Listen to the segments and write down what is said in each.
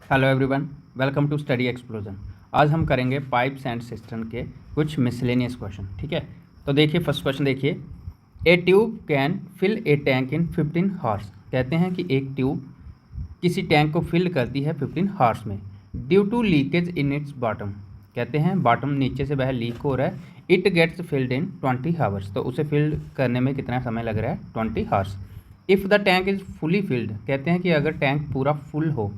Hello everyone, welcome to study explosion. आज हम करेंगे पाइप्स एंड सिस्टम के कुछ मिसलेनियस क्वेश्चन। ठीक है, तो देखिए फर्स्ट क्वेश्चन देखिए। A tube can fill a tank in 15 hours. कहते हैं कि एक ट्यूब किसी टैंक को फिल करती है 15 हॉर्स में due to leakage in its bottom. कहते हैं बॉटम नीचे से वह लीक हो रहा है। It gets filled in 20 hours. तो उसे फिल करने में कितना समय लग रहा है? 20 hours. If the tank is fully filled, कहते हैं कि अगर टैंक पूरा फुल हो,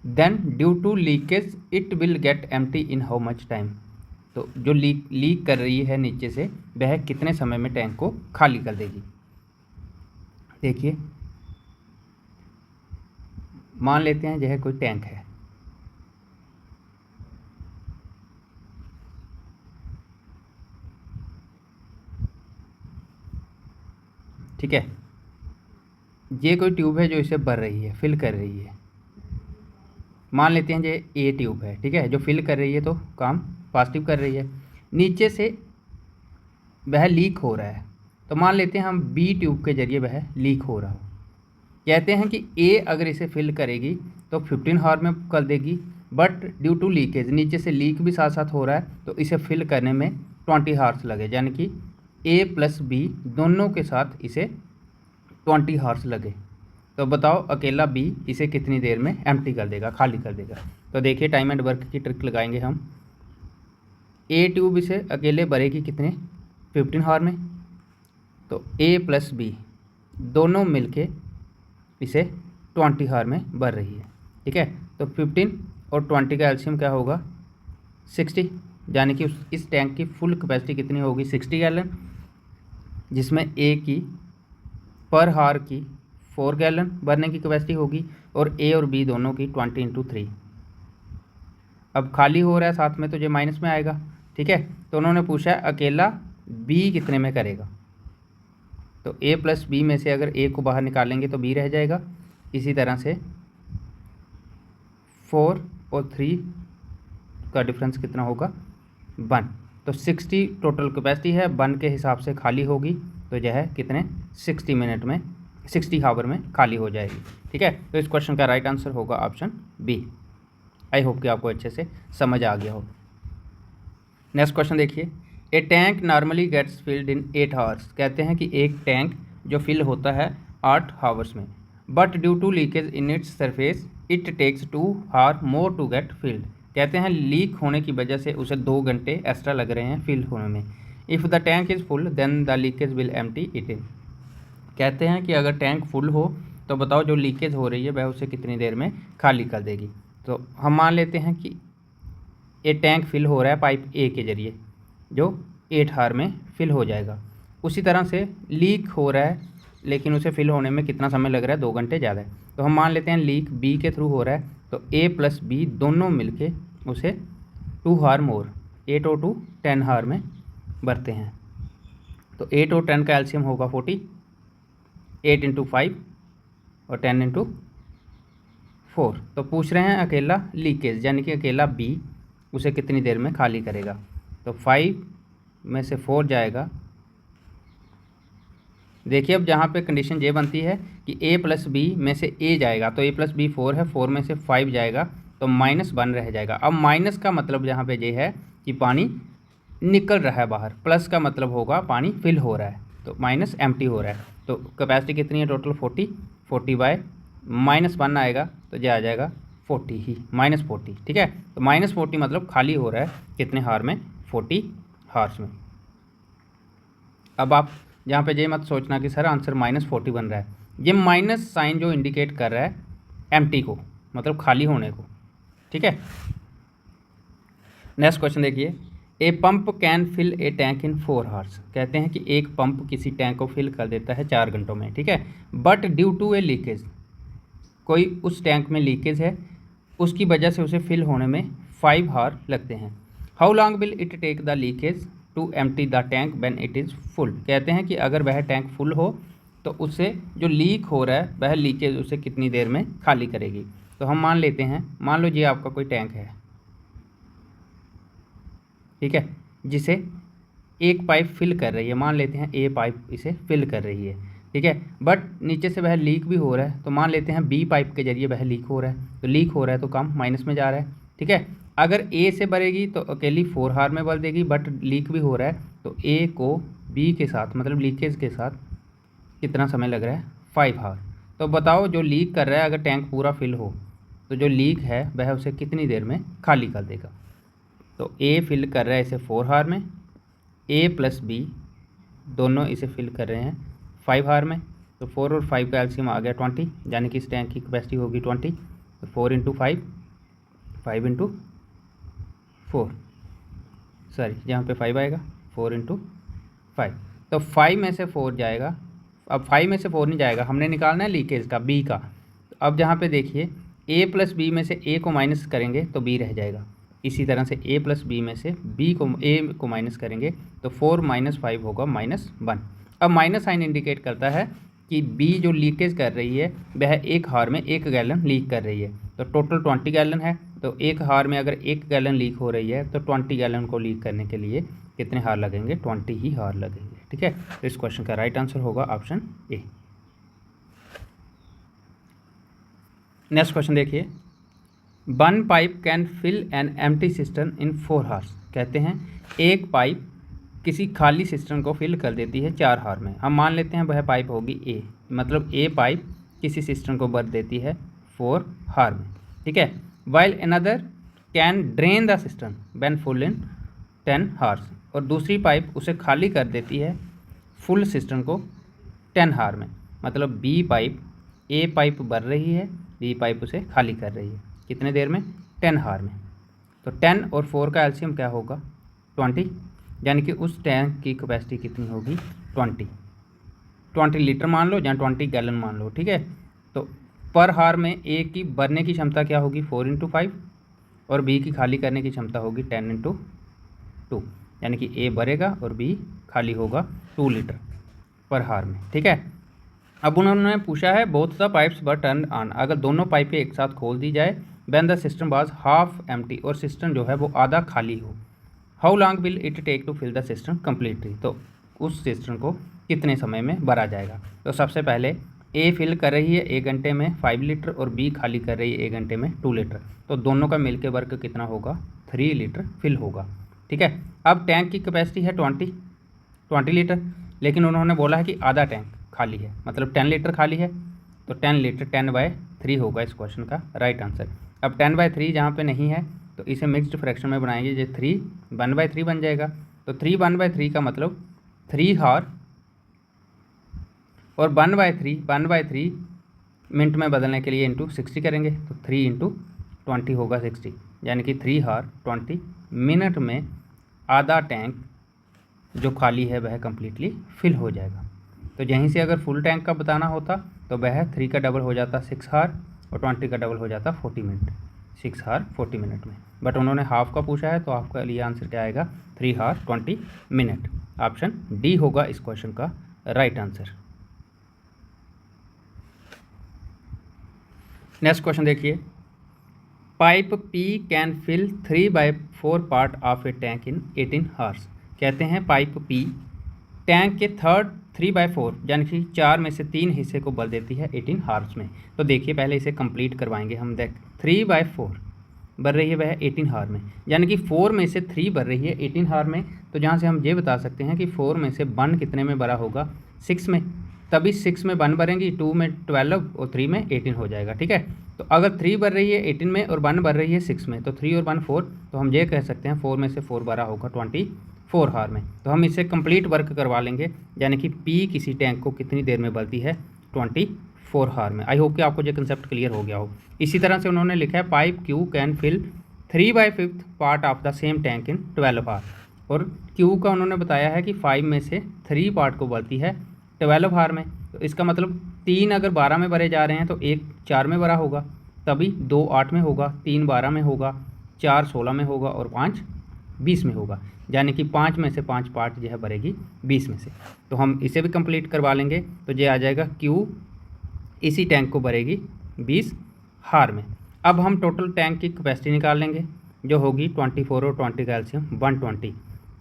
then due to leakage it will get empty in how much time. तो जो लीक कर रही है नीचे से, वह कितने समय में टैंक को खाली कर देगी। देखिए, मान लेते हैं यह कोई टैंक है। ठीक है, ये कोई ट्यूब है जो इसे भर रही है, फिल कर रही है। मान लेते हैं ये ए ट्यूब है, ठीक है, जो फिल कर रही है, तो काम पॉजिटिव कर रही है। नीचे से वह लीक हो रहा है, तो मान लेते हैं हम बी ट्यूब के जरिए वह लीक हो रहा हो। कहते हैं कि ए अगर इसे फिल करेगी तो 15 हावर में कर देगी, बट ड्यू टू लीकेज, नीचे से लीक भी साथ साथ हो रहा है, तो इसे फिल करने में 20 हावर्स लगे। यानी कि ए प्लस बी दोनों के साथ इसे 20 हावर्स लगे। तो बताओ अकेला बी इसे कितनी देर में एम्प्टी कर देगा, खाली कर देगा। तो देखिए टाइम एंड वर्क की ट्रिक लगाएंगे हम। ए ट्यूब इसे अकेले भरेगी कितने? 15 हावर में। तो ए प्लस बी दोनों मिलके इसे 20 हावर में भर रही है। ठीक है, तो 15 और 20 का एलसीएम क्या होगा? 60। यानी कि इस टैंक की फुल कैपेसिटी कितनी होगी? 60 गैलन, जिसमें ए की पर हावर की 4 गैलन भरने की कैपेसिटी होगी, और ए और बी दोनों की 20 × 3। अब खाली हो रहा है साथ में, तो ये माइनस में आएगा। ठीक है, तो उन्होंने पूछा है अकेला बी कितने में करेगा। तो ए प्लस बी में से अगर ए को बाहर निकालेंगे तो बी रह जाएगा। इसी तरह से 4 और 3 का डिफरेंस कितना होगा? 1। तो 60 टोटल कैपेसिटी है, 1 के हिसाब से खाली होगी, तो यह है कितने? 60 मिनट में, 60 हावर में खाली हो जाएगी। ठीक है, तो इस क्वेश्चन का राइट आंसर होगा ऑप्शन बी। आई होप कि आपको अच्छे से समझ आ गया हो। नेक्स्ट क्वेश्चन देखिए। A tank normally gets filled in 8 hours. कहते हैं कि एक टैंक जो फिल होता है 8 हावर्स में, but due to leakage in its surface it takes 2 hour more to get filled. कहते हैं लीक होने की वजह से उसे 2 घंटे एक्स्ट्रा लग रहे हैं फिल होने में। If the tank is full then the leakage will empty it in. कहते हैं कि अगर टैंक फुल हो तो बताओ जो लीकेज हो रही है वह उसे कितनी देर में खाली कर देगी। तो हम मान लेते हैं कि ये टैंक फिल हो रहा है पाइप ए के जरिए, जो 8 हावर में फिल हो जाएगा। उसी तरह से लीक हो रहा है, लेकिन उसे फिल होने में कितना समय लग रहा है? 2 घंटे ज़्यादा है। तो हम मान लेते हैं लीक बी के थ्रू हो रहा है, तो ए प्लस बी दोनों मिलके उसे 2 हावर मोर, 8 और 2 10 हावर में भरते हैं। तो 8 और 10 का एलसीएम होगा 40। 8 × 5 और 10 × 4। तो पूछ रहे हैं अकेला लीकेज, यानी कि अकेला बी उसे कितनी देर में खाली करेगा। तो 5 में से 4 जाएगा। देखिए अब जहाँ पे कंडीशन ये बनती है कि ए प्लस बी में से ए जाएगा, तो ए प्लस बी 4 है, 4 में से 5 जाएगा, तो -1 रह जाएगा। अब माइनस का मतलब यहाँ पे ये है कि पानी निकल रहा है बाहर, प्लस का मतलब होगा पानी फिल हो रहा है, तो माइनस एम्प्टी हो रहा है। तो कैपेसिटी कितनी है टोटल? 40। 40 बाय -1 आएगा, तो ये आ जाएगा 40 ही, -40। ठीक है, तो -40 मतलब खाली हो रहा है कितने हार में? 40 हार्स में। अब आप यहाँ पे ये मत सोचना कि सर आंसर -40 बन रहा है। ये माइनस साइन जो इंडिकेट कर रहा है एम्प्टी को, मतलब खाली होने को। ठीक है, नेक्स्ट क्वेश्चन देखिए। A pump can fill a tank in 4 hours. कहते हैं कि एक पंप किसी टैंक को फिल कर देता है 4 घंटों में। ठीक है, but due to a leakage, कोई उस टैंक में लीकेज है, उसकी वजह से उसे फिल होने में 5 हावर लगते हैं। How long will it take the leakage to empty the tank when it is full. कहते हैं कि अगर वह टैंक फुल हो तो उससे जो लीक हो रहा है वह लीकेज उसे कितनी देर में खाली करेगी। तो हम मान लेते हैं, मान लो ये आपका कोई टैंक है, ठीक है, जिसे एक पाइप फिल कर रही है। मान लेते हैं ए पाइप इसे फिल कर रही है, ठीक है। बट नीचे से वह लीक भी हो रहा है, तो मान लेते हैं बी पाइप के जरिए वह लीक हो रहा है, तो लीक हो रहा है तो काम माइनस में जा रहा है, ठीक है। अगर ए से भरेगी तो अकेली 4 हार में भर देगी, बट लीक भी हो रहा है तो ए को बी के साथ मतलब लीकेज के साथ कितना समय लग रहा है, 5 हार। तो बताओ जो लीक कर रहा है अगर टैंक पूरा फिल हो तो जो लीक है वह उसे कितनी देर में खाली कर देगा। तो ए फिल कर रहा है इसे 4 हार में, ए प्लस बी दोनों इसे फिल कर रहे हैं 5 हार में, तो 4 और 5 का एलसीएम आ गया 20, यानी कि इस टैंक की कैपेसिटी होगी 20। तो 4 इंटू 5, 5 इंटू 4, सॉरी यहाँ पे 5 आएगा, 4 इंटू 5, तो 5 में से 4 जाएगा। अब 5 में से 4 नहीं जाएगा, हमने निकालना है लीकेज का बी का। तो अब जहाँ पे देखिए ए प्लस बी में से ए को माइनस करेंगे तो बी रह जाएगा, इसी तरह से ए प्लस बी में से बी को ए को माइनस करेंगे तो 4 माइनस 5 होगा -1। अब माइनस साइन इंडिकेट करता है कि बी जो लीकेज कर रही है वह एक हार में 1 गैलन लीक कर रही है, तो टोटल 20 गैलन है, तो एक हार में अगर 1 गैलन लीक हो रही है तो 20 गैलन को लीक करने के लिए कितने हार लगेंगे, 20 ही हार लगेंगे, ठीक है। तो इस क्वेश्चन का राइट आंसर होगा ऑप्शन ए। नेक्स्ट क्वेश्चन देखिए, 1 pipe can fill an empty system in 4 hours. कहते हैं एक पाइप किसी खाली सिस्टम को फिल कर देती है 4 हार में। हम मान लेते हैं वह पाइप होगी ए, मतलब ए पाइप किसी सिस्टम को भर देती है 4 हार में, ठीक है। While another can drain the system when full in 10 hours, और दूसरी पाइप उसे खाली कर देती है फुल सिस्टम को 10 हार में। मतलब बी पाइप ए पाइप भर रही है, बी पाइप उसे खाली कर रही है कितने देर में, 10 हार में। तो 10 और 4 का एलसीएम क्या होगा, 20, यानी कि उस टैंक की कैपेसिटी कितनी होगी, 20 लीटर मान लो या 20 गैलन मान लो, ठीक है। तो पर हार में ए की भरने की क्षमता क्या होगी, 4 इंटू 5, और बी की खाली करने की क्षमता होगी 10 इंटू 2, यानी कि ए भरेगा और बी खाली होगा 2 लीटर पर हार में, ठीक है। अब उन्होंने पूछा है both the pipes were turn on, अगर दोनों पाइपें एक साथ खोल दी जाए, when the system was half empty, और सिस्टम जो है वो आधा खाली हो, how long will it take to fill the system completely, तो उस सिस्टम को कितने समय में भरा जाएगा। तो सबसे पहले ए फिल कर रही है 1 घंटे में 5 लीटर और बी खाली कर रही है 1 घंटे में 2 लीटर, तो दोनों का मिलकर वर्क कितना होगा, 3 लीटर फिल होगा, ठीक है। अब टैंक की कैपेसिटी है 20 लीटर, लेकिन उन्होंने बोला है कि आधा टैंक खाली है, मतलब 10 लीटर खाली है, तो 10 लीटर 10/3 होगा इस क्वेश्चन का राइट आंसर। अब 10/3 जहाँ पे नहीं है तो इसे मिक्स्ड फ्रैक्शन में बनाएंगे, जो 3 1/3 बन जाएगा, तो 3 1/3 का मतलब 3 हार, और 1/3 मिनट में बदलने के लिए इंटू 60 करेंगे, तो 3 इंटू 20 होगा 60, यानी कि 3 हार 20 मिनट में आधा टैंक जो खाली है वह कम्प्लीटली फिल हो जाएगा। तो यहीं से अगर फुल टैंक का बताना होता तो वह 3 का डबल हो जाता 6 हार, और 20 का डबल हो जाता 40 मिनट, 6 हार 40 मिनट में। बट उन्होंने हाफ का पूछा है, तो आपका लिए आंसर क्या आएगा, 3 हार 20 मिनट। ऑप्शन डी होगा इस क्वेश्चन का राइट आंसर। नेक्स्ट क्वेश्चन देखिए, pipe P can fill 3/4 part of a tank in 18 hours. कहते हैं पाइप पी टैंक के 3/4 यानी कि 4 में से 3 हिस्से को भर देती है 18 हार्स में। तो देखिए पहले इसे कंप्लीट करवाएंगे हम, देख 3/4 भर रही है वह 18 हार में, यानी कि 4 में से 3 भर रही है 18 हार में, तो जहाँ से हम ये बता सकते हैं कि 4 में से 1 कितने में भरा होगा, 6 में, तभी 6 में 1 भरेंगी, 2 में 12 और 3 में 18 हो जाएगा, ठीक है। तो अगर 3 भर रही है 18 में और 1 भर रही है 6 में, तो 3 और 1 4, तो हम ये कह सकते हैं 4 में से 4 भरा होगा 24 हार में। तो हम इसे कंप्लीट वर्क करवा लेंगे, यानी कि पी किसी टैंक को कितनी देर में भरती है, 24 हार में। आई होप कि आपको ये कंसेप्ट क्लियर हो गया हो। इसी तरह से उन्होंने लिखा है pipe Q can fill 3/5 part of the same tank in 12 hours, और क्यू का उन्होंने बताया है कि 5 में से 3 पार्ट को भरती है 12 हार में। तो इसका मतलब 3 अगर 12 में भरे जा रहे हैं तो 1 4 में भरा होगा, तभी 2 8 में होगा, 3 12 में होगा, 4 16 में होगा और 5 20 में होगा, यानी कि 5 में से 5 पार्ट जो है भरेगी 20 में से। तो हम इसे भी कंप्लीट करवा लेंगे, तो ये आ जाएगा क्यू इसी टैंक को भरेगी 20 हार में। अब हम टोटल टैंक की कैपेसिटी निकाल लेंगे, जो होगी 24 और 20 का एलसीएम 120,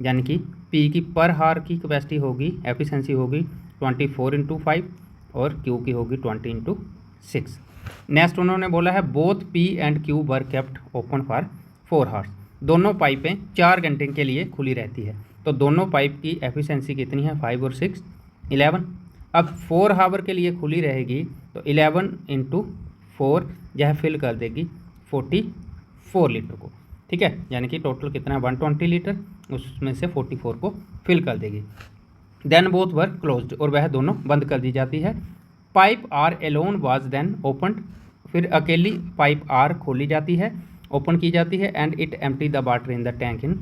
यानी कि पी की पर हार की कैपेसिटी होगी, एफिशिएंसी होगी 24 इंटू 5, और क्यू की होगी 20/6। नेक्स्ट उन्होंने बोला है both P and Q were kept open for 4 hours. दोनों पाइपें 4 घंटे के लिए खुली रहती है। तो दोनों पाइप की एफिशिएंसी कितनी है, 5 और 6 11। अब 4 आवर के लिए खुली रहेगी तो 11 × 4 यह फिल कर देगी 44 लीटर को, ठीक है। यानी कि टोटल कितना है 120 लीटर, उसमें से 44 को फिल कर देगी। देन बोथ वर क्लोज्ड, और वह दोनों बंद कर दी जाती है। Pipe R alone was then opened, फिर अकेली पाइप आर खोली जाती है, ओपन की जाती है। And it empty the water in the tank in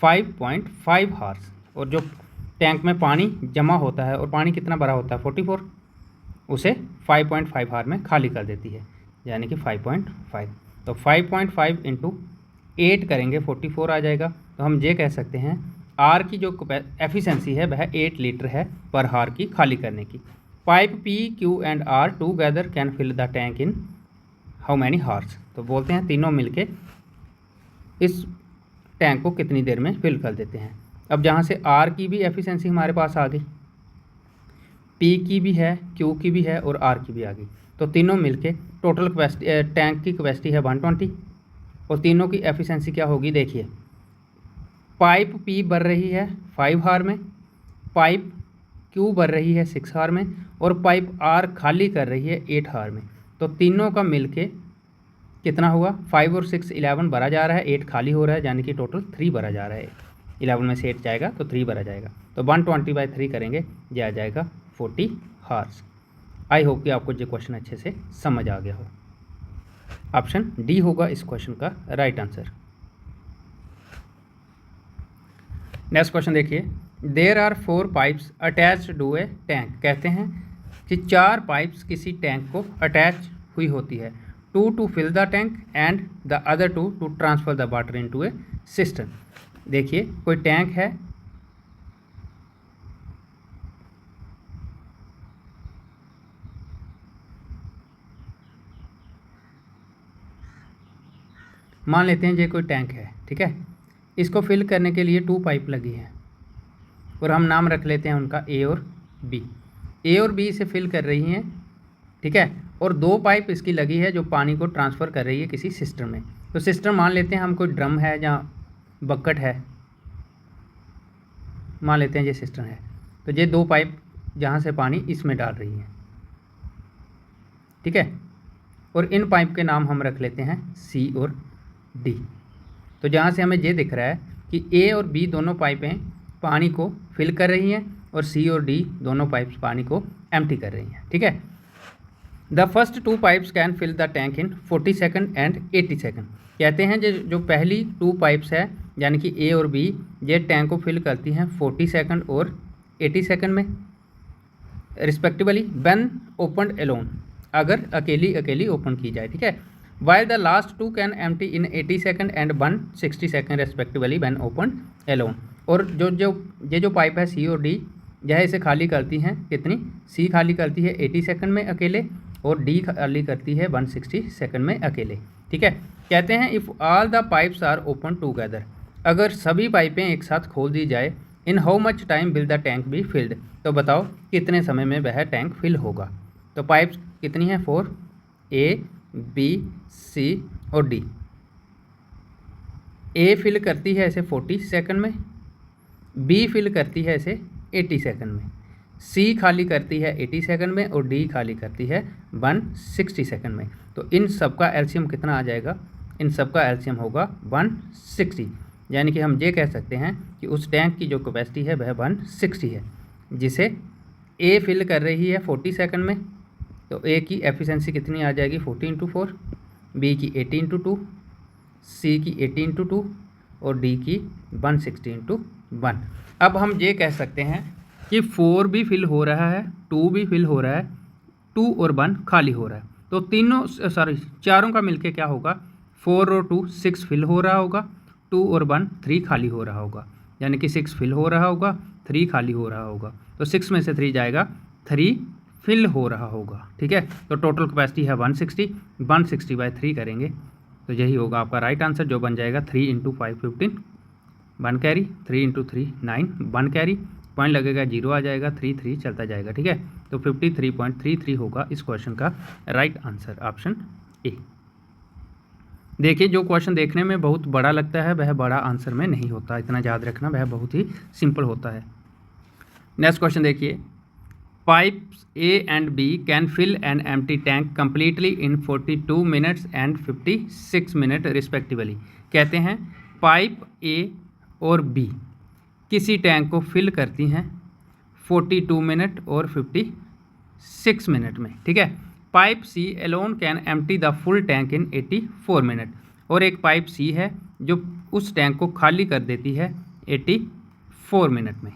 5.5 hours, और जो टैंक में पानी जमा होता है, और पानी कितना भरा होता है 44, उसे 5.5 आवर में खाली कर देती है, यानी कि 5.5। तो 5.5 × 8 करेंगे 44 आ जाएगा। तो हम ये कह सकते हैं आर की जो एफिशिएंसी है वह 8 लीटर है पर आवर की खाली करने की। Pipe P Q and R together can fill the tank in how many hours. तो बोलते हैं तीनों मिलके इस टैंक को कितनी देर में फिल कर देते हैं। अब जहाँ से आर की भी एफिशिएंसी हमारे पास आ गई, पी की भी है, क्यू की भी है और आर की भी आ गई, तो तीनों मिलके टोटल कैपेसिटी टैंक की कैपेसिटी है 120, और तीनों की एफिशिएंसी क्या होगी देखिए। पाइप पी भर रही है 5 आवर में, पाइप क्यू भर रही है 6 आवर में, और पाइप आर खाली कर रही है 8 आवर में। तो तीनों का मिलके कितना हुआ, 5 और 6 11 भरा जा रहा है, 8 खाली हो रहा है, यानी कि टोटल 3 भरा जा रहा है। 11 में से 8 जाएगा तो 3 भरा जाएगा। तो 120/3 करेंगे, ये आ जाएगा 40 हार्स। आई होप कि आपको ये क्वेश्चन अच्छे से समझ आ गया हो। ऑप्शन डी होगा इस क्वेश्चन का राइट आंसर। नेक्स्ट क्वेश्चन देखिए, there are 4 pipes attached to a tank. कहते हैं कि 4 पाइप्स किसी टैंक को अटैच हुई होती है, 2 to fill the tank and the other 2 to transfer the water into a system. देखिए कोई टैंक है, मान लेते हैं ये कोई टैंक है, ठीक है। इसको फिल करने के लिए 2 पाइप लगी है, और हम नाम रख लेते हैं उनका ए और बी। ए और बी इसे फिल कर रही हैं, ठीक है, और 2 पाइप इसकी लगी है जो पानी को ट्रांसफ़र कर रही है किसी सिस्टम में। तो सिस्टम मान लेते हैं हम, कोई ड्रम है जहाँ बकेट है, मान लेते हैं ये सिस्टम है। तो ये 2 पाइप जहाँ से पानी इसमें डाल रही हैं, ठीक है, और इन पाइप के नाम हम रख लेते हैं सी और डी। तो जहाँ से हमें ये दिख रहा है कि ए और बी दोनों पाइपें पानी को फिल कर रही हैं, और सी और डी दोनों पाइप्स पानी को एम्प्टी कर रही हैं, ठीक है। The first 2 pipes can fill the tank in 40 second and 80 second. कहते हैं जो पहली 2 पाइप्स है, यानी कि ए और बी, ये टैंक को फिल करती हैं 40 सेकंड और 80 सेकंड में रिस्पेक्टिवली, व्हेन ओपनड एलोन, अगर अकेली अकेली ओपन की जाए, ठीक है। While the last 2 can empty in 80 second and 160 second respectively when open alone. और जो पाइप है सी और डी, यह इसे खाली करती हैं कितनी, सी खाली करती है 80 सेकंड में अकेले, और डी खाली करती है 160 सेकंड में अकेले, ठीक है। कहते हैं if all the pipes are open together, अगर सभी पाइपें एक साथ खोल दी जाए, in how much time will the tank be filled. तो बताओ कितने समय में वह टैंक फिल होगा। तो पाइप्स कितनी है 4, ए बी सी और डी। ए फिल करती है इसे 40 सेकंड में, बी फिल करती है इसे 80 सेकंड में, सी खाली करती है 80 सेकंड में, और डी खाली करती है 160 सेकंड में। तो इन सब का एलसीएम कितना आ जाएगा, इन सब का एलसीएम होगा 160। यानी कि हम ये कह सकते हैं कि उस टैंक की जो कैपेसिटी है वह 160 है, जिसे ए फिल कर रही है 40 सेकंड में। तो ए की एफिशिएंसी कितनी आ जाएगी 40 × 4, बी की 80 × 2, सी की 80 × 2 और डी की 160 × 1। अब हम ये कह सकते हैं कि 4 भी फिल हो रहा है, 2 भी फिल हो रहा है, 2 और 1 खाली हो रहा है। तो चारों का मिलके क्या होगा, 4 और 2 6 फिल हो रहा होगा, 2 और 1 3 खाली हो रहा होगा, यानी कि 6 फिल हो रहा होगा, 3 खाली हो रहा होगा। तो 6 में से 3 जाएगा, 3 फिल हो रहा होगा, ठीक है। तो टोटल कैपेसिटी है 160, 160/3 करेंगे तो यही होगा आपका राइट आंसर, जो बन जाएगा 3 × 5 15 1 कैरी, 3 × 3 9 1 कैरी, पॉइंट लगेगा 0 आ जाएगा, 3 चलता जाएगा। ठीक है, तो 53.33 होगा इस क्वेश्चन का राइट आंसर, ऑप्शन ए। देखिए, जो क्वेश्चन देखने में बहुत बड़ा लगता है वह बड़ा आंसर में नहीं होता, इतना याद रखना, वह बहुत ही सिंपल होता है। नेक्स्ट क्वेश्चन देखिए, pipes A and B can fill an empty tank completely in 42 minutes and 56 minute respectively. कहते हैं पाइप ए और बी किसी टैंक को फिल करती हैं 42 मिनट और 56 मिनट में। ठीक है, pipe C alone can empty the full tank in 84 minute, और एक पाइप सी है जो उस टैंक को खाली कर देती है 84 मिनट में।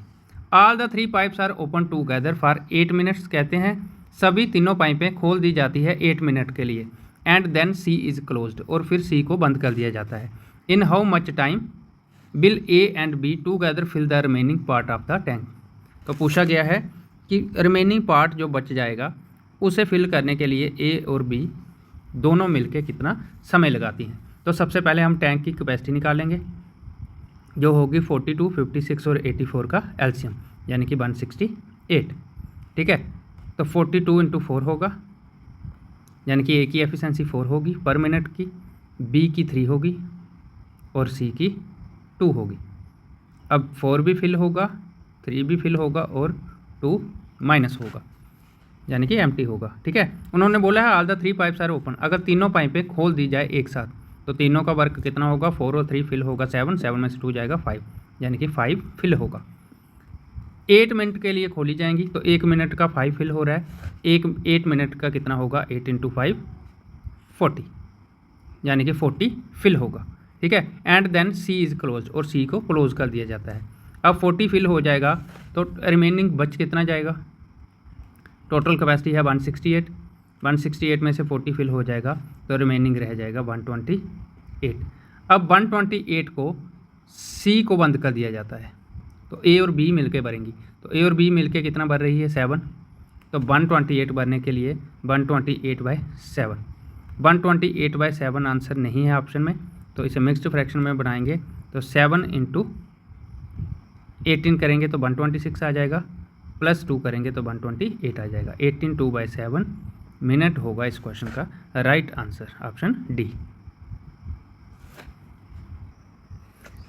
All the 3 pipes are open together for 8 minutes. कहते हैं सभी तीनों पाइपें खोल दी जाती है 8 मिनट के लिए, and then C is closed, और फिर सी को बंद कर दिया जाता है। In how much time will A and B together fill the remaining part of the tank. तो पूछा गया है कि रिमेनिंग पार्ट जो बच जाएगा उसे फिल करने के लिए ए और बी दोनों मिलकर कितना समय लगाती हैं। तो सबसे पहले हम टैंक की कैपेसिटी निकालेंगे जो होगी 42, 56 और 84 का एलसीएम, यानी कि 168। ठीक है, तो 42 × 4 होगा, यानी कि ए की एफिशिएंसी 4 होगी पर मिनट की, बी की 3 होगी और सी की 2 होगी। अब 4 भी फिल होगा, 3 भी फिल होगा और 2 माइनस होगा, यानी कि एम्प्टी होगा। ठीक है, उन्होंने बोला है all the 3 pipes are open. अगर तीनों पाइपें खोल दी जाए एक साथ तो तीनों का वर्क कितना होगा, 4 और 3 फिल होगा 7, 7 में से 2 जाएगा 5, यानी कि 5 फिल होगा। 8 मिनट के लिए खोली जाएंगी तो 1 मिनट का 5 फिल हो रहा है, 8 मिनट का कितना होगा, 8 × 5 40, यानी कि 40 फिल होगा। ठीक है, and then C is close, और सी को क्लोज कर दिया जाता है। अब 40 फिल हो जाएगा तो रिमेनिंग बच कितना जाएगा, टोटल कैपेसिटी है 168, 168 में से 40 फिल हो जाएगा तो रिमेनिंग रह जाएगा 128। अब 128 को सी को बंद कर दिया जाता है, तो ए और बी मिलके भरेंगी, तो ए और बी मिलके कितना भर रही है, 7। तो 128 भरने के लिए 128/7, 128/7 आंसर नहीं है ऑप्शन में, तो इसे मिक्स्ड फ्रैक्शन में बनाएंगे तो 7 × 18 करेंगे तो 126 आ जाएगा, +2 करेंगे तो 128 आ जाएगा। 18/2/7 मिनट होगा इस क्वेश्चन का right answer, option D.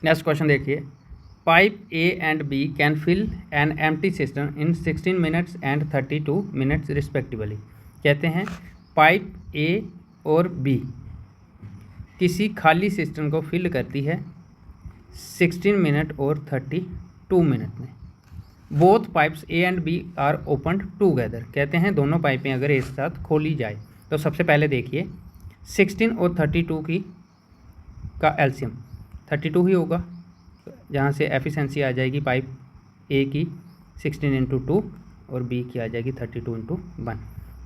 Next question देखिए, pipe A and B can fill an empty system in 16 minutes and 32 minutes respectively. कहते हैं पाइप ए और बी किसी खाली सिस्टम को फिल करती है 16 मिनट और 32 मिनट में। Both pipes A and B are open together. कहते हैं दोनों पाइपें अगर एक साथ खोली जाए तो सबसे पहले देखिए 16 और 32 की का एलसीएम 32 ही होगा, जहाँ से एफिशिएंसी आ जाएगी पाइप ए की 16 × 2 और बी की आ जाएगी 32 × 1।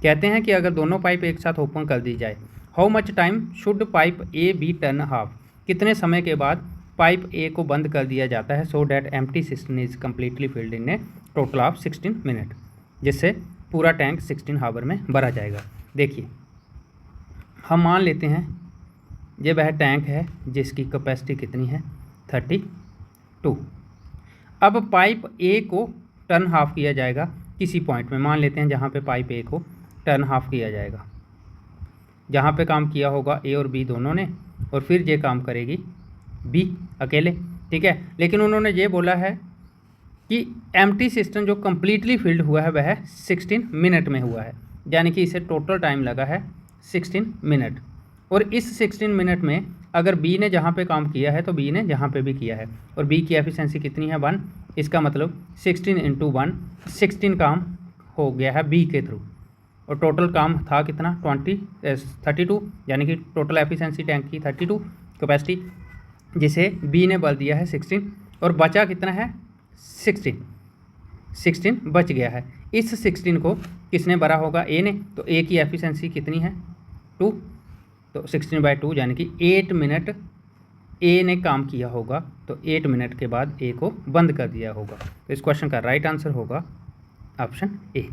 कहते हैं कि अगर दोनों पाइप एक साथ ओपन कर दी जाए, how much time should pipe A be turn half. कितने समय के बाद पाइप ए को बंद कर दिया जाता है, so that empty system is completely filled in A total of 16 minute, जिससे पूरा टैंक 16 हावर में भरा जाएगा। देखिए, हम मान लेते हैं ये वह टैंक है जिसकी कैपेसिटी कितनी है, 32। अब पाइप ए को टर्न हाफ किया जाएगा किसी पॉइंट में, मान लेते हैं जहाँ पे पाइप ए को टर्न हाफ किया जाएगा, जहाँ पे काम किया होगा ए और बी दोनों ने, और फिर ये काम करेगी बी अकेले। ठीक है, लेकिन उन्होंने ये बोला है कि एम्प्टी सिस्टम जो कम्प्लीटली फिल्ड हुआ है वह 16 मिनट में हुआ है, यानी कि इसे टोटल टाइम लगा है 16 मिनट। और इस 16 मिनट में अगर बी ने जहाँ पे काम किया है तो बी ने जहाँ पे भी किया है, और बी की एफिशिएंसी कितनी है, 1। इसका मतलब 16 × 1 16 काम हो गया है बी के थ्रू, और टोटल काम था कितना 32, यानी कि टोटल एफिशिएंसी टैंक की 32 कैपेसिटी, जिसे बी ने बल दिया है 16, और बचा कितना है 16 बच गया है। इस 16 को किसने भरा होगा, ए ने, तो ए की एफिशिएंसी कितनी है 2, तो 16/2 यानी कि 8 मिनट ए ने काम किया होगा, तो 8 मिनट के बाद ए को बंद कर दिया होगा। तो इस क्वेश्चन का राइट आंसर होगा ऑप्शन ए।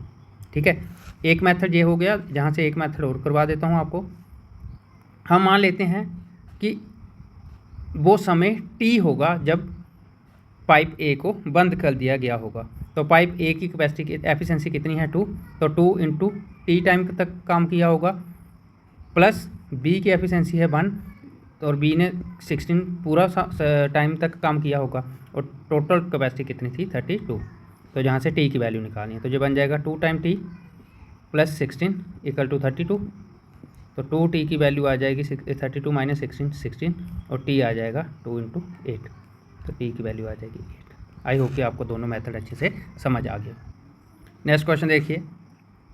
ठीक है, एक मेथड ये हो गया, जहाँ से एक मेथड और करवा देता हूँ आपको। हम मान लेते हैं कि वो समय टी होगा जब पाइप ए को बंद कर दिया गया होगा, तो पाइप ए की कैपेसिटी की एफिशिएंसी कितनी है 2, तो 2 इंटू टी टाइम तक काम किया होगा, प्लस बी की एफिशिएंसी है 1 और बी ने 16 पूरा टाइम तक काम किया होगा, और टोटल कैपेसिटी कितनी थी 32। तो जहाँ से टी की वैल्यू निकालनी है तो जो बन जाएगा 2 time T plus 16 equal to 32। तो 2 टी की वैल्यू आ जाएगी 32 माइनस 16 16, और टी आ जाएगा 2 इंटू 8, तो टी की वैल्यू आ जाएगी 8। आई होप कि आपको दोनों मेथड अच्छे से समझ आ गया। नेक्स्ट क्वेश्चन देखिए,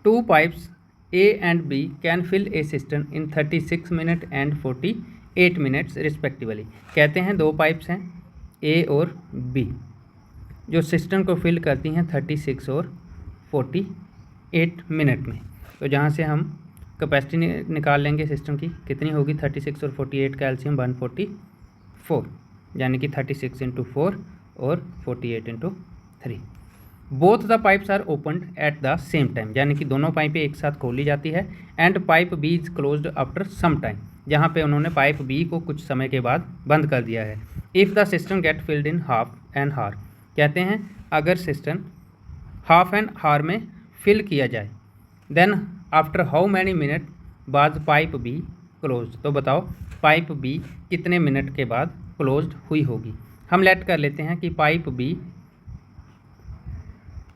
2 pipes A and B can fill a cistern in 36 minute and 48 minutes respectively. कहते हैं 2 पाइप्स हैं A और B जो सिस्टम को फिल करती हैं 36 और 48 मिनट में। तो जहाँ से हम कैपेसिटी निकाल लेंगे सिस्टम की, कितनी होगी 36 और 48 का एलसीएम 144, यानी कि 36 इंटू 4 और 48 into 3। Both the pipes are opened at the same time, यानी कि दोनों पाइपें एक साथ खोली जाती है। And pipe B is closed after some time, जहाँ पे उन्होंने पाइप बी को कुछ समय के बाद बंद कर दिया है। If the system get filled in half and hour, कहते हैं अगर सिस्टम हाफ एंड हार में फिल किया जाए, then after how many minute बाद पाइप बी क्लोज। तो बताओ पाइप बी कितने मिनट के बाद क्लोज्ड हुई होगी। हम लेट कर लेते हैं कि पाइप बी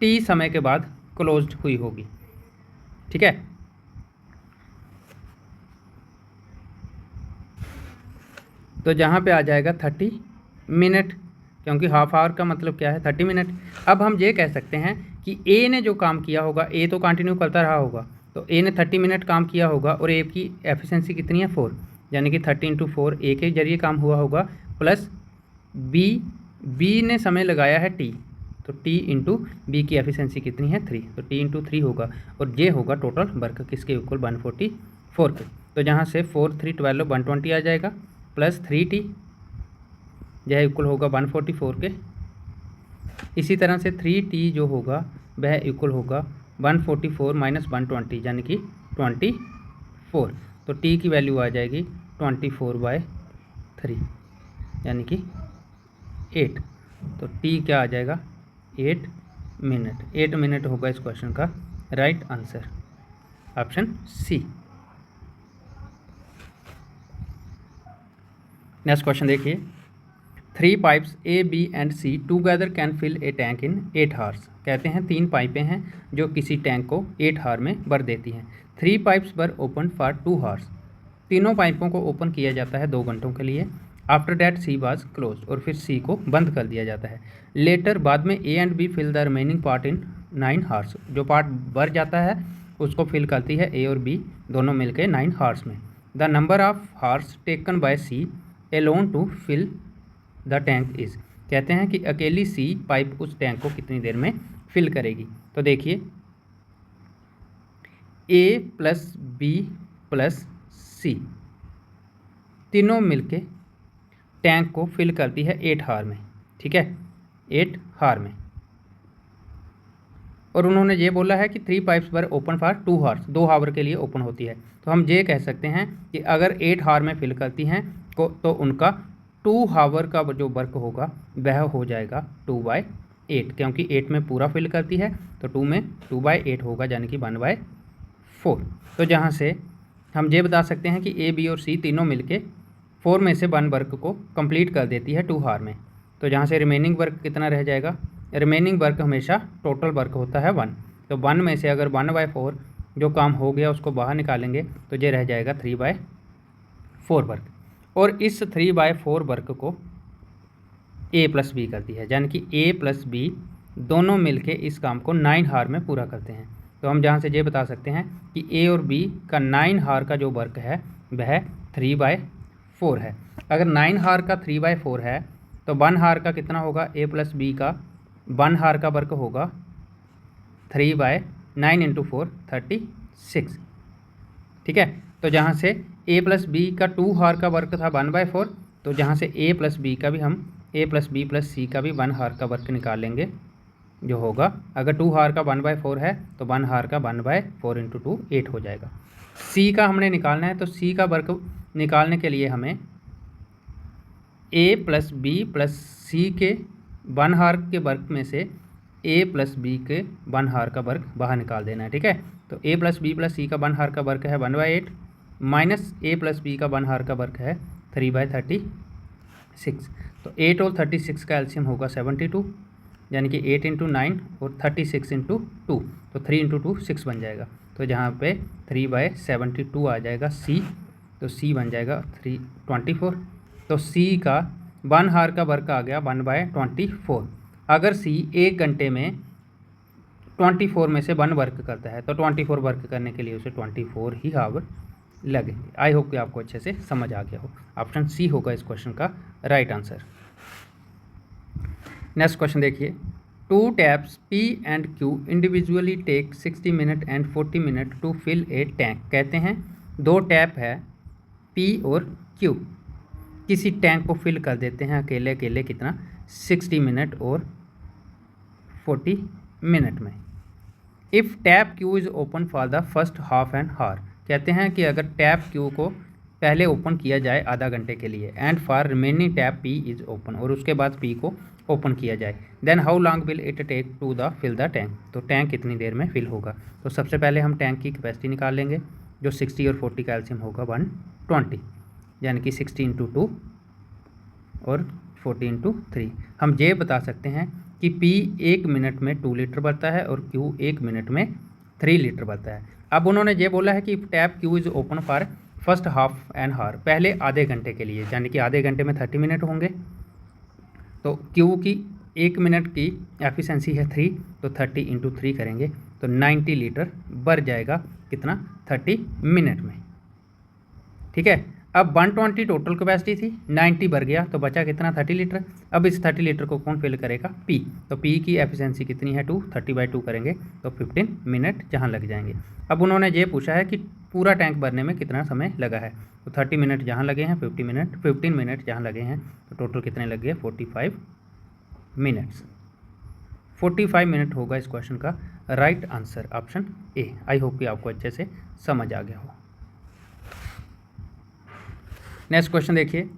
टी समय के बाद क्लोज्ड हुई होगी, ठीक है। तो जहाँ पे आ जाएगा 30 मिनट, क्योंकि हाफ आवर का मतलब क्या है 30 मिनट। अब हम ये कह सकते हैं कि ए ने जो काम किया होगा, ए तो कंटिन्यू करता रहा होगा, तो ए ने 30 मिनट काम किया होगा और ए की एफिशिएंसी कितनी है 4, यानी कि 30 इंटू 4 ए के जरिए काम हुआ होगा, प्लस बी ने समय लगाया है टी, तो टी इंटू बी की एफिशिएंसी कितनी है 3, तो टी इंटू 3 होगा, और ये होगा टोटल वर्क किसके इक्वल 144 के। तो जहाँ से 4 3 12 120 आ जाएगा, प्लस 3t यह इक्वल होगा 144 के। इसी तरह से 3t जो होगा वह इक्वल होगा 144 माइनस 120, यानी कि 24। तो t की वैल्यू आ जाएगी 24/3, यानी कि 8। तो t क्या आ जाएगा 8 मिनट। 8 मिनट होगा इस क्वेश्चन का right answer, option C. Next question देखिए, 3 pipes A B and C together can fill a tank in 8 hours. कहते हैं 3 पाइपें हैं जो किसी टैंक को 8 हावर में भर देती हैं। 3 pipes were open for 2 hours, तीनों पाइपों को ओपन किया जाता है 2 घंटों के लिए। After that she was close, और फिर सी को बंद कर दिया जाता है। लेटर बाद में A and B fill the remaining part in 9 hours, जो पार्ट भर जाता है उसको फिल करती है ए और बी दोनों मिलकर 9 हावर्स में। The number of hours taken by C alone to fill the tank is. कहते हैं कि अकेली सी पाइप उस टैंक को कितनी देर में फिल करेगी। तो देखिए ए प्लस बी प्लस सी तीनों मिलके टैंक को फिल करती है 8 हावर में, ठीक है 8 हावर में। और उन्होंने ये बोला है कि 3 pipes were open for 2 hours, 2 हावर के लिए ओपन होती है। तो हम ये कह सकते हैं कि अगर 8 हावर में फिल करती हैं तो उनका 2 हावर का जो वर्क होगा वह हो जाएगा 2/8, क्योंकि 8 में पूरा फिल करती है तो 2 में 2/8 होगा, यानी कि 1/4। तो जहाँ से हम ये बता सकते हैं कि ए बी और सी तीनों मिलके 4 में से 1 वर्क को कंप्लीट कर देती है 2 हावर में। तो जहाँ से रिमेनिंग वर्क कितना रह जाएगा, रिमेनिंग वर्क हमेशा टोटल वर्क होता है 1, तो 1 में से अगर 1/4 जो काम हो गया उसको बाहर निकालेंगे तो ये रह जाएगा 3/4 वर्क। और इस 3/4 वर्क को ए प्लस बी करती है, यानी कि ए प्लस बी दोनों मिलके इस काम को 9 हावर में पूरा करते हैं। तो हम जहाँ से ये बता सकते हैं कि ए और बी का 9 हावर का जो वर्क है वह 3/4 है। अगर 9 हावर का 3/4 है तो 1 हावर का कितना होगा, ए प्लस बी का 1 हावर का वर्क होगा 3/9 इंटू 4 36, ठीक है। तो जहाँ से ए प्लस बी का 2 हावर का वर्क था 1/4, तो जहाँ से ए प्लस बी का भी हम ए प्लस बी प्लस सी का भी 1 हावर का वर्क निकाल लेंगे, जो होगा अगर 2 हावर का 1/4 है तो 1 हावर का 1/4 इंटू 2 8 हो जाएगा। सी का हमने निकालना है, तो सी का वर्क निकालने के लिए हमें ए प्लस बी प्लस सी के 1 हावर के वर्क में से ए प्लस बी के 1 हार का वर्ग बाहर निकाल देना है, ठीक है। तो ए प्लस बी प्लस सी का 1 हार का वर्ग है 1/8 माइनस ए प्लस बी का 1 हार का वर्ग है 3/36। तो 8 और 36 का एलसीएम होगा 72, यानी कि 8 × 9 और 36 × 2, तो 3 × 2 6 बन जाएगा। तो जहाँ पे 3/72 आ जाएगा सी, तो सी बन जाएगा 24। तो सी का 1 हार का वर्ग आ गया 1/24। अगर सी 1 घंटे में 24 में से 1 वर्क करता है तो 24 वर्क करने के लिए उसे 24 ही हावर लगेंगे। आई होप कि आपको अच्छे से समझ आ गया हो। ऑप्शन सी होगा इस क्वेश्चन का राइट आंसर। नेक्स्ट क्वेश्चन देखिए, 2 taps P and Q individually take 60 minute and 40 minute to fill a tank. कहते हैं 2 टैप है P और Q, किसी टैंक को फिल कर देते हैं अकेले अकेले कितना 60 मिनट और 40 मिनट में। If tap Q is open for the first half an hour, कहते हैं कि अगर टैप Q को पहले ओपन किया जाए आधा घंटे के लिए, and for remaining tap P is open, और उसके बाद P को ओपन किया जाए, then how long will it take to the fill the tank. तो टैंक कितनी देर में फिल होगा। तो सबसे पहले हम टैंक की कैपेसिटी निकाल लेंगे, जो 60 और 40 का एलसीएम होगा 120, यानी कि 60 × 2 और 40 × 3। हम ये बता सकते हैं कि P 1 मिनट में 2 लीटर भरता है और Q 1 मिनट में 3 लीटर भरता है। अब उन्होंने ये बोला है कि tap Q is open for first half an hour, पहले आधे घंटे के लिए, यानी कि आधे घंटे में 30 मिनट होंगे। तो Q की 1 मिनट की एफिशिएंसी है 3, तो 30 × 3 करेंगे तो 90 लीटर भर जाएगा कितना 30 मिनट में, ठीक है। अब 120 टोटल कैपेसिटी थी, 90 भर गया तो बचा कितना 30 लीटर। अब इस 30 लीटर को कौन फिल करेगा P, तो P की एफिशिएंसी कितनी है 2, 30/2 करेंगे तो 15 मिनट जहाँ लग जाएंगे। अब उन्होंने ये पूछा है कि पूरा टैंक भरने में कितना समय लगा है, तो 30 मिनट जहाँ लगे हैं 15 मिनट जहाँ लगे हैं, तो टोटल कितने लग गए 45 मिनट्स। 45 मिनट होगा इस क्वेश्चन का right answer, option A. I hope कि आपको अच्छे से समझ आ गया हो। नेक्स्ट क्वेश्चन देखिए,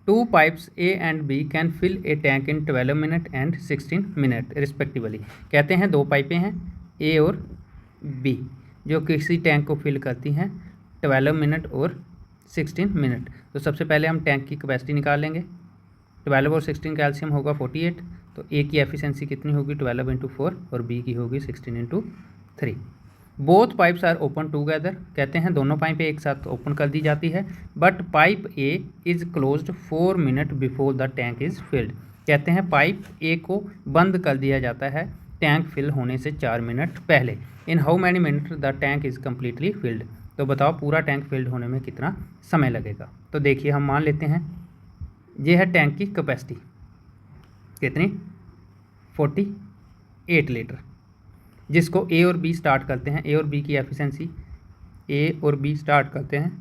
2 pipes A and B can fill a tank in 12 minute and 16 minute respectively. कहते हैं 2 पाइपें हैं A और B जो किसी टैंक को फिल करती हैं 12 मिनट और 16 मिनट। तो सबसे पहले हम टैंक की कैपेसिटी निकाल लेंगे, 12 और 16 का एलसीएम होगा 48, तो A की एफिशिएंसी कितनी होगी 12 × 4 और B की होगी 16 × 3। Both pipes are open together, कहते हैं दोनों पाइपें एक साथ ओपन कर दी जाती है, but pipe A is closed 4 minute before the tank is filled. कहते हैं पाइप A को बंद कर दिया जाता है टैंक फिल होने से 4 मिनट पहले। इन how many minute the tank is completely field, तो बताओ पूरा टैंक फिल्ड होने में कितना समय लगेगा। तो देखिए हम मान लेते हैं ये है टैंक की कैपेसिटी कितनी 48 लीटर, जिसको A और B स्टार्ट करते हैं, A और B की एफिशिएंसी A और B स्टार्ट करते हैं,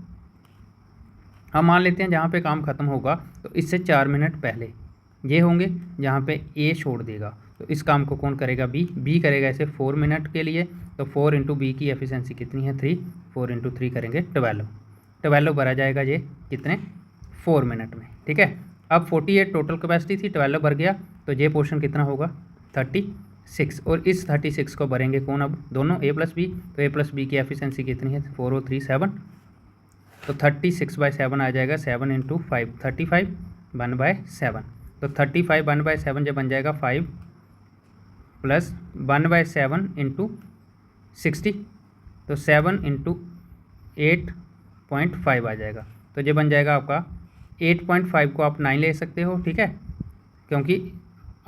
हम मान लेते हैं जहाँ पे काम ख़त्म होगा तो इससे 4 मिनट पहले ये होंगे जहाँ पे A छोड़ देगा, तो इस काम को कौन करेगा B करेगा इसे 4 मिनट के लिए। तो 4 × B की एफिशिएंसी कितनी है 3, 4 × 3 करेंगे 12 भरा जाएगा ये कितने 4 मिनट में, ठीक है। अब 48 टोटल कैपेसिटी थी, 12 भर गया तो ये पोर्शन कितना होगा 36, और इस 36 को भरेंगे कौन अब दोनों A + B, तो A + B की एफिशिएंसी कितनी है 4 और 3 7, तो 36/7 आ जाएगा, 7 × 5 35 1/7, तो 35 1/7 जब बन जाएगा 5 + 1/7 × 60, तो 7 × 8.5 आ जाएगा, तो ये बन जाएगा आपका 8.5 को आप 9 ले सकते हो, ठीक है, क्योंकि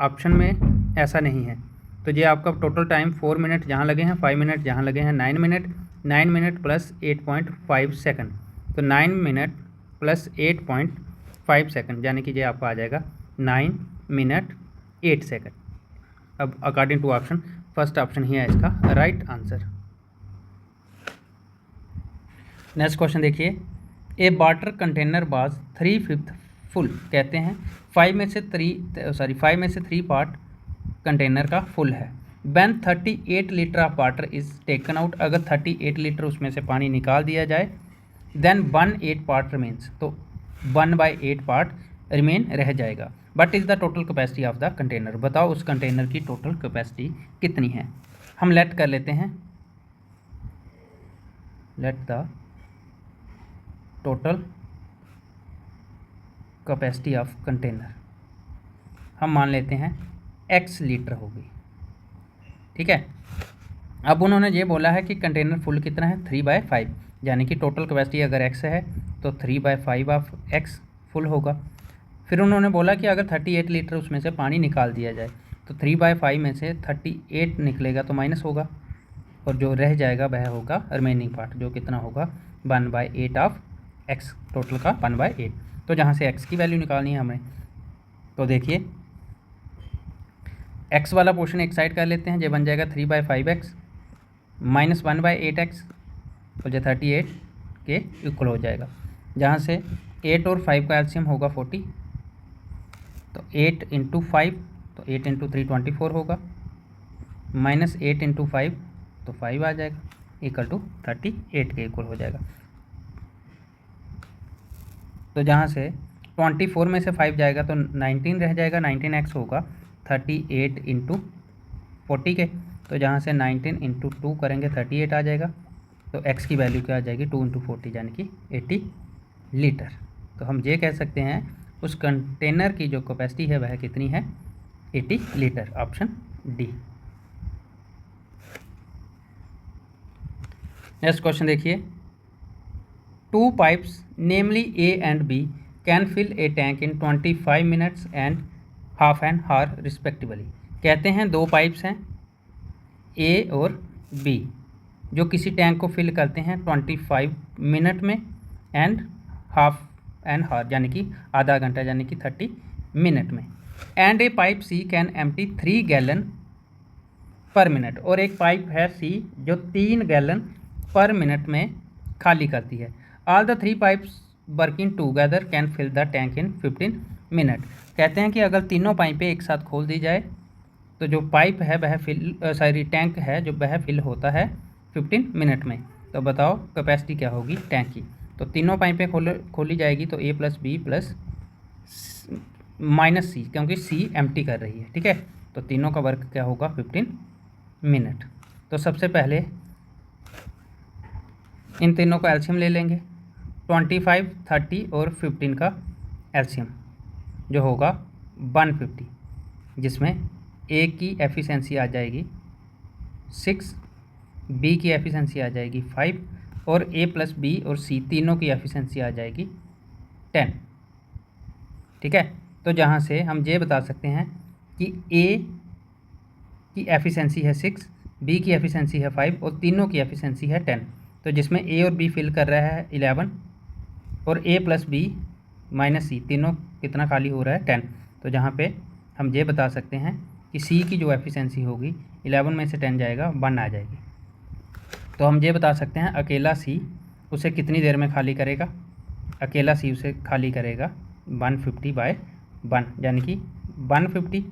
ऑप्शन में ऐसा नहीं है। तो ये आपका टोटल टाइम 4 मिनट जहाँ लगे हैं 5 मिनट जहाँ लगे हैं 9 मिनट प्लस 8.5 सेकंड, तो 9 मिनट प्लस 8.5 सेकंड, यानी कि ये आपका आ जाएगा 9 मिनट 8 सेकंड। अब according to option first option ही है इसका राइट आंसर। नेक्स्ट क्वेश्चन देखिए, a water container was 3/5 full, कहते हैं 5 में से 3 पार्ट कंटेनर का फुल है। When 38 litre of water is taken out, अगर 38 लीटर उसमें से पानी निकाल दिया जाए, देन 1/8 पार्ट रिमेन्स, तो 1/8 पार्ट रिमेन रह जाएगा। But is the total capacity of the container, बताओ उस कंटेनर की टोटल कैपेसिटी कितनी है। हम लेट कर लेते हैं, let the total capacity of container हम मान लेते हैं x लीटर होगी, ठीक है। अब उन्होंने ये बोला है कि कंटेनर फुल कितना है 3/5, यानी कि टोटल कैपेसिटी अगर x है तो 3/5 ऑफ x फुल होगा। फिर उन्होंने बोला कि अगर 38 लीटर उसमें से पानी निकाल दिया जाए तो 3/5 में से 38 निकलेगा तो माइनस होगा, और जो रह जाएगा वह होगा रिमेनिंग पार्ट, जो कितना होगा 1/8 ऑफ x, टोटल का 1/8। तो जहाँ से x की वैल्यू निकालनी है हमें, तो देखिए x वाला पोर्शन एक साइड कर लेते हैं, ये बन जाएगा 3/5x माइनस 1/8x, और जो 38 के इक्वल हो जाएगा। जहाँ से 8 और 5 का एलसीएम होगा 40, तो 8 इंटू 5, तो 8 इंटू 3 24 होगा, माइनस 8 इंटू 5 तो 5 आ जाएगा, इक्वल टू 38 के इक्वल हो जाएगा। तो जहाँ से 24 में से 5 जाएगा तो 19 रह जाएगा, 19x होगा 38 इंटू 40 के, तो जहाँ से 19 इंटू 2 करेंगे 38 आ जाएगा। तो x की वैल्यू क्या आ जाएगी 2 इंटू 40 यानी कि 80 लीटर। तो हम ये कह सकते हैं उस कंटेनर की जो कैपेसिटी है वह कितनी है 80 litre, option D. Next question देखिए, 2 pipes namely A and B can fill a tank in 25 minutes and half an hour respectively. कहते हैं 2 पाइप्स हैं A और B जो किसी टैंक को फिल करते हैं 25 मिनट में एंड हाफ एन हावर यानी कि आधा घंटा यानी कि 30 मिनट में। And A pipe C can empty 3 gallon पर मिनट, और एक पाइप है C जो 3 गैलन पर मिनट में खाली करती है। All the 3 pipes working together can fill the tank in 15 minute. कहते हैं कि अगर तीनों पाइपें एक साथ खोल दी जाए तो जो पाइप है वह टैंक है जो वह फिल होता है 15 मिनट में। तो बताओ कैपेसिटी क्या होगी टैंक की। तो तीनों पाइपें खोली जाएगी तो A plus B plus minus C, क्योंकि C एम्प्टी कर रही है, ठीक है। तो तीनों का वर्क क्या होगा 15 मिनट। तो सबसे पहले इन तीनों का एलसीएम ले लेंगे, 25, 30 और 15 का एलसीएम जो होगा 150, जिसमें A की एफिशिएंसी आ जाएगी 6, B की एफिशिएंसी आ जाएगी 5 और A प्लस B और C तीनों की एफिशिएंसी आ जाएगी 10, ठीक है। तो जहाँ से हम ये बता सकते हैं कि A की एफिशिएंसी है 6, B की एफिशिएंसी है 5 और तीनों की एफिशिएंसी है 10। तो जिसमें A और B फिल कर रहा है 11 और A plus B minus C तीनों कितना खाली हो रहा है 10। तो जहाँ पे हम ये बता सकते हैं कि C की जो एफिशिएंसी होगी 11 में से 10 जाएगा 1 आ जाएगी। तो हम ये बता सकते हैं अकेला C उसे कितनी देर में खाली करेगा, अकेला C उसे खाली करेगा 150/1 यानी कि 150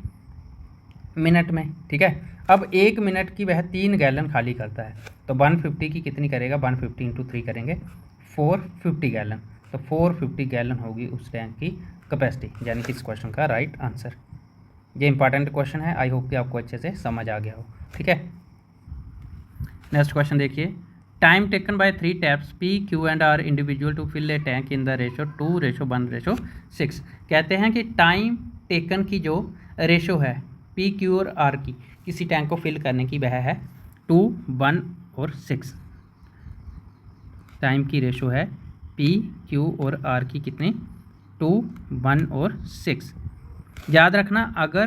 मिनट में, ठीक है। अब 1 मिनट की वह 3 गैलन खाली करता है, तो 150 की कितनी करेगा 150 इंटू 3 करेंगे 450 गैलन। तो 450 गैलन होगी उस टैंक की कैपेसिटी, यानी कि इस क्वेश्चन का राइट आंसर। ये इंपॉर्टेंट क्वेश्चन है, आई होप कि आपको अच्छे से समझ आ गया हो, ठीक है। नेक्स्ट क्वेश्चन देखिए, time taken by 3 taps P, Q and R individual to fill a tank in the ratio 2:1:6। कहते हैं कि टाइम टेकन की जो रेशो है P, Q और R की किसी टैंक को फिल करने की वह है 2, 1 और 6। टाइम की रेशो है P, Q और R की कितनी 2, 1 और 6। याद रखना अगर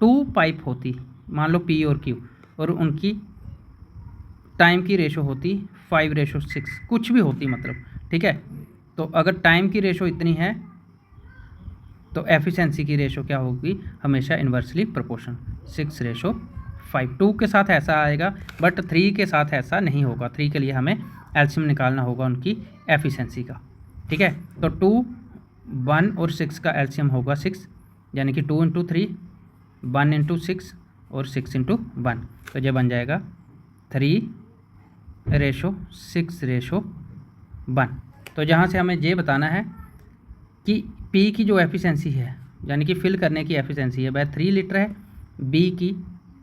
2 पाइप होती, मान लो P और Q, और उनकी टाइम की रेशो होती 5:6, कुछ भी होती मतलब, ठीक है। तो अगर टाइम की रेशो इतनी है तो एफिशिएंसी की रेशो क्या होगी हमेशा इन्वर्सली प्रोपोर्शन 6:5। 2 के साथ ऐसा आएगा बट 3 के साथ ऐसा नहीं होगा। 3 के लिए हमें एलसीएम निकालना होगा उनकी एफिशिएंसी का, ठीक है। तो 2, 1 और 6 का एलसीएम होगा 6, यानी कि 2 इंटू 3, 1 इंटू 6 और 6 इंटू 1। तो ये बन जाएगा 3:6:1। तो जहाँ से हमें ये बताना है कि पी की जो एफिशिएंसी है यानी कि फिल करने की एफिशिएंसी है वह 3 लीटर है, बी की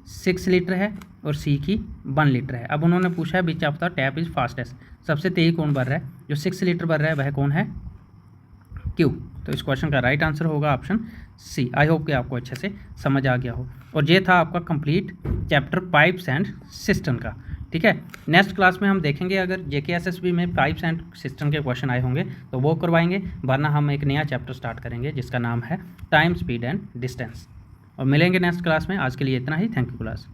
6 लीटर है और सी की 1 लीटर है। अब उन्होंने पूछा है which of the tap is fastest, सबसे तेज़ कौन भर रहा है, जो 6 लीटर भर रहा है वह कौन है, क्यू। तो इस क्वेश्चन का राइट आंसर होगा ऑप्शन सी। आई होप कि आपको अच्छे से समझ आ गया हो। और ये था आपका complete chapter pipes and system का। ठीक है, नेक्स्ट क्लास में हम देखेंगे अगर JKSSB में पाइप्स एंड सिस्टम के क्वेश्चन आए होंगे तो वो करवाएंगे, वरना हम एक नया चैप्टर स्टार्ट करेंगे जिसका नाम है टाइम, स्पीड एंड डिस्टेंस। और मिलेंगे नेक्स्ट क्लास में। आज के लिए इतना ही। Thank you class.